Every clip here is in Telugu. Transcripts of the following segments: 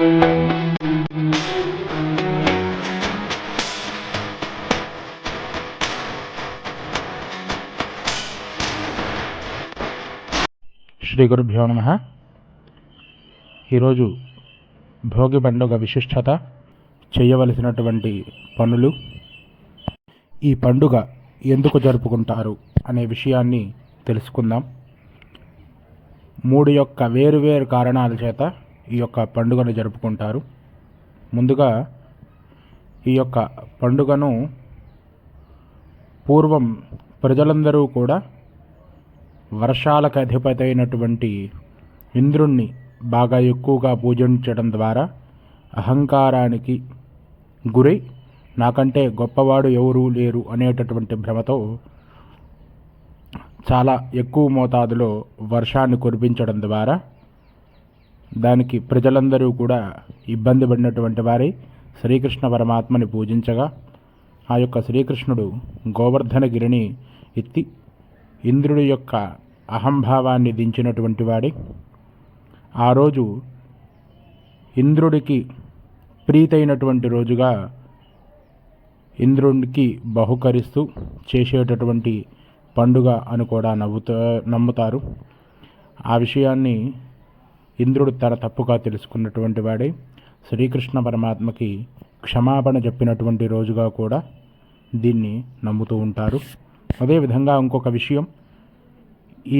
శ్రీ గురుభ్యో నమః. ఈరోజు భోగి పండుగ విశిష్టత, చేయవలసినటువంటి పనులు, ఈ పండుగ ఎందుకు జరుపుకుంటారు అనే విషయాన్ని తెలుసుకుందాం. 3 వేరువేరు కారణాల చేత ఈ యొక్క పండుగను జరుపుకుంటారు. ముందుగా ఈ యొక్క పండుగను పూర్వం ప్రజలందరూ కూడా వర్షాలకు అధిపతి అయినటువంటి ఇంద్రుణ్ణి బాగా ఎక్కువగా పూజించడం ద్వారా అహంకారానికి గురై నాకంటే గొప్పవాడు ఎవరూ లేరు అనేటటువంటి భ్రమతో చాలా ఎక్కువ మోతాదులో వర్షాన్ని కురిపించడం ద్వారా దానికి ప్రజలందరూ కూడా ఇబ్బంది పడినటువంటి వారే శ్రీకృష్ణ పరమాత్మని పూజించగా, ఆ యొక్క శ్రీకృష్ణుడు గోవర్ధనగిరిని ఎత్తి ఇంద్రుడి యొక్క అహంభావాన్ని దించినటువంటి వాడే. ఆ రోజు ఇంద్రుడికి ప్రీతైనటువంటి రోజుగా ఇంద్రుడికి బహుకరిస్తూ చేసేటటువంటి పండుగ అని కూడా నమ్ముతారు. ఆ విషయాన్ని ఇంద్రుడు తన తప్పుగా తెలుసుకున్నటువంటి వాడే శ్రీకృష్ణ పరమాత్మకి క్షమాపణ చెప్పినటువంటి రోజుగా కూడా దీన్ని నమ్ముతూ ఉంటారు. అదేవిధంగా ఇంకొక విషయం,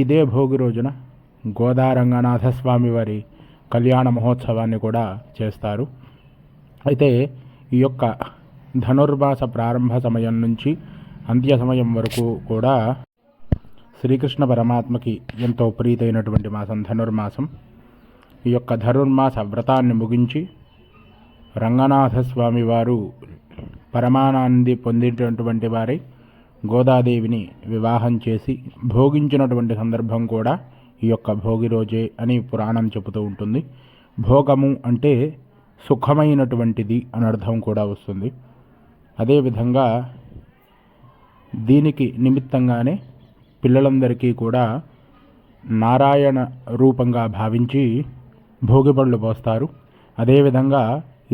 ఇదే భోగి రోజున గోదారంగనాథ స్వామి వారి కళ్యాణ మహోత్సవాన్ని కూడా చేస్తారు. అయితే ఈ యొక్క ధనుర్మాస ప్రారంభ సమయం నుంచి అంత్య సమయం వరకు కూడా శ్రీకృష్ణ పరమాత్మకి ఎంతో ప్రీతైనటువంటి మాసం ధనుర్మాసం. ఈ యొక్క ధనుర్మాస వ్రతాన్ని ముగించి రంగనాథ స్వామి వారు పరమానంది పొందినటువంటి వారై గోదాదేవిని వివాహం చేసి భోగించినటువంటి సందర్భం కూడా ఈ యొక్క భోగి రోజే అని పురాణం చెబుతూ ఉంటుంది. భోగము అంటే సుఖమైనటువంటిది అని అర్థం కూడా వస్తుంది. అదేవిధంగా దీనికి నిమిత్తంగానే పిల్లలందరికీ కూడా నారాయణ రూపంగా భావించి భోగిపళ్ళు పోస్తారు. అదేవిధంగా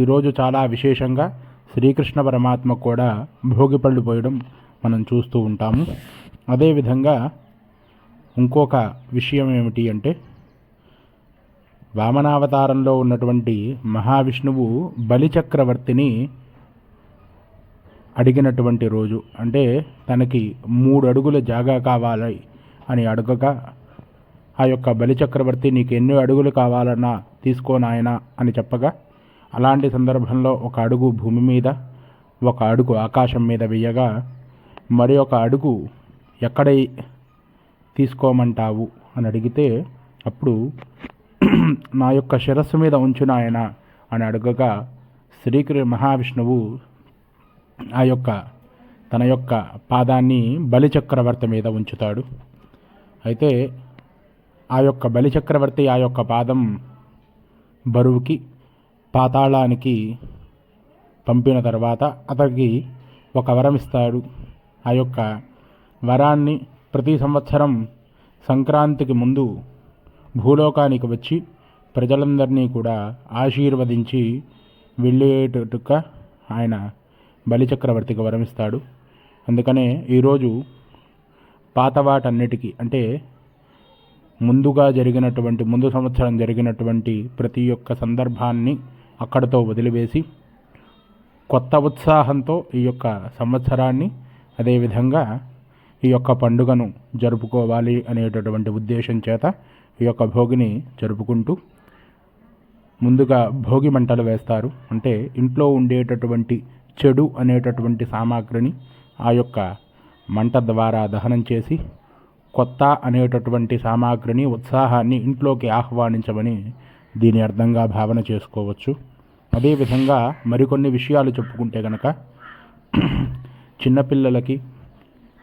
ఈరోజు చాలా విశేషంగా శ్రీకృష్ణ పరమాత్మ కూడా భోగిపళ్ళు పోయడం మనం చూస్తూ ఉంటాము. అదేవిధంగా ఇంకొక విషయం ఏమిటి అంటే, వామనావతారంలో ఉన్నటువంటి మహావిష్ణువు బలిచక్రవర్తిని అడిగినటువంటి రోజు. అంటే తనకి 3 అడుగుల జాగా కావాలి అని అడగగా, ఆ యొక్క బలిచక్రవర్తి నీకు ఎన్ని అడుగులు కావాలన్నా తీసుకోనాయనా అని చెప్పగా, అలాంటి సందర్భంలో 1 అడుగు భూమి మీద, 1 అడుగు ఆకాశం మీద వేయగా, మరి 1 అడుగు ఎక్కడ తీసుకోమంటావు అని అడిగితే, అప్పుడు నా యొక్క శిరస్సు మీద ఉంచునాయన అని అడగగా మహావిష్ణువు ఆ యొక్క తన యొక్క పాదాన్ని బలిచక్రవర్తి మీద ఉంచుతాడు. అయితే ఆ యొక్క బలిచక్రవర్తి ఆ యొక్క పాదం బరువుకి పాతాళానికి పంపిన తర్వాత అతనికి ఒక వరం ఇస్తాడు. ఆ యొక్క వరాన్ని ప్రతి సంవత్సరం సంక్రాంతికి ముందు భూలోకానికి వచ్చి ప్రజలందరినీ కూడా ఆశీర్వదించి వెళ్ళేటట్టుగా ఆయన బలిచక్రవర్తికి వరమిస్తాడు. అందుకనే ఈరోజు పాతవాటన్నిటికీ, అంటే ముందు సంవత్సరం జరిగినటువంటి ప్రతి ఒక్క సందర్భాన్ని అక్కడితో వదిలివేసి కొత్త ఉత్సాహంతో ఈ యొక్క సంవత్సరాన్ని, అదేవిధంగా ఈ యొక్క పండుగను జరుపుకోవాలి అనేటటువంటి ఉద్దేశం చేత ఈ యొక్క భోగిని జరుపుకుంటూ ముందుగా భోగి మంటలు వేస్తారు. అంటే ఇంట్లో ఉండేటటువంటి చెడు అనేటటువంటి సామాగ్రిని ఆ యొక్క మంట ద్వారా దహనం చేసి కొత్త అనేటటువంటి సామాగ్రిని, ఉత్సాహాన్ని ఇంట్లోకి ఆహ్వానించమని దీని అర్థంగా భావన చేసుకోవచ్చు. అదేవిధంగా మరికొన్ని విషయాలు చెప్పుకుంటే కనుక, చిన్నపిల్లలకి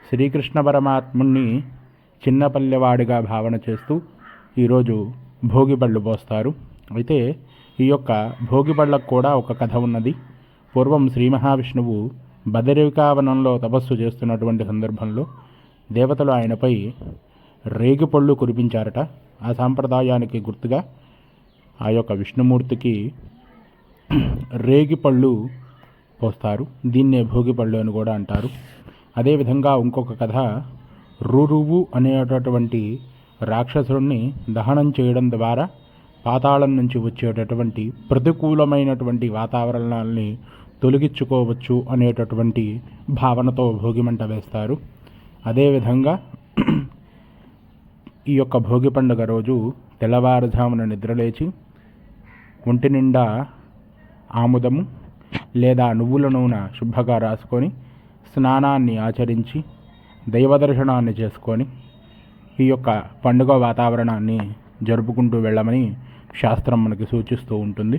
శ్రీకృష్ణ పరమాత్ముని చిన్నపల్లెవాడిగా భావన చేస్తూ ఈరోజు భోగిపళ్ళు పోస్తారు. అయితే ఈ యొక్క భోగిపళ్ళకు కూడా ఒక కథ ఉన్నది. పూర్వం శ్రీ మహావిష్ణువు బదరికావనంలో తపస్సు చేస్తున్నటువంటి సందర్భంలో దేవతలు ఆయనపై రేగిపళ్ళు కురిపించారట. ఆ సాంప్రదాయానికి గుర్తుగా ఆ యొక్క విష్ణుమూర్తికి రేగి పళ్ళు పోస్తారు. దీన్నే భోగి పళ్ళు అని కూడా అంటారు. అదేవిధంగా ఇంకొక కథ, రురువు అనేటటువంటి రాక్షసుడిని దహనం చేయడం ద్వారా పాతాళం నుంచి వచ్చేటటువంటి ప్రతికూలమైనటువంటి వాతావరణాలని తొలగించుకోవచ్చు అనేటటువంటి భావనతో భోగిమంట వేస్తారు. అదేవిధంగా ఈ యొక్క భోగి పండుగ రోజు తెల్లవారుజామున నిద్రలేచి ఒంటి నిండా ఆముదము లేదా నువ్వుల నూనె శుభ్రంగా రాసుకొని స్నానాన్ని ఆచరించి దైవదర్శనాన్ని చేసుకొని ఈ యొక్క పండుగ వాతావరణాన్ని జరుపుకుంటూ వెళ్ళమని శాస్త్రం మనకి సూచిస్తూ ఉంటుంది.